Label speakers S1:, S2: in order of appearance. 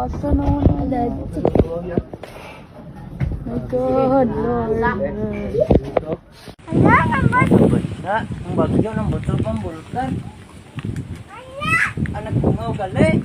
S1: Asa naman alad. My God, Lord.
S2: Ang bagyo ng botol pang bulkan. Anak bungaw gali.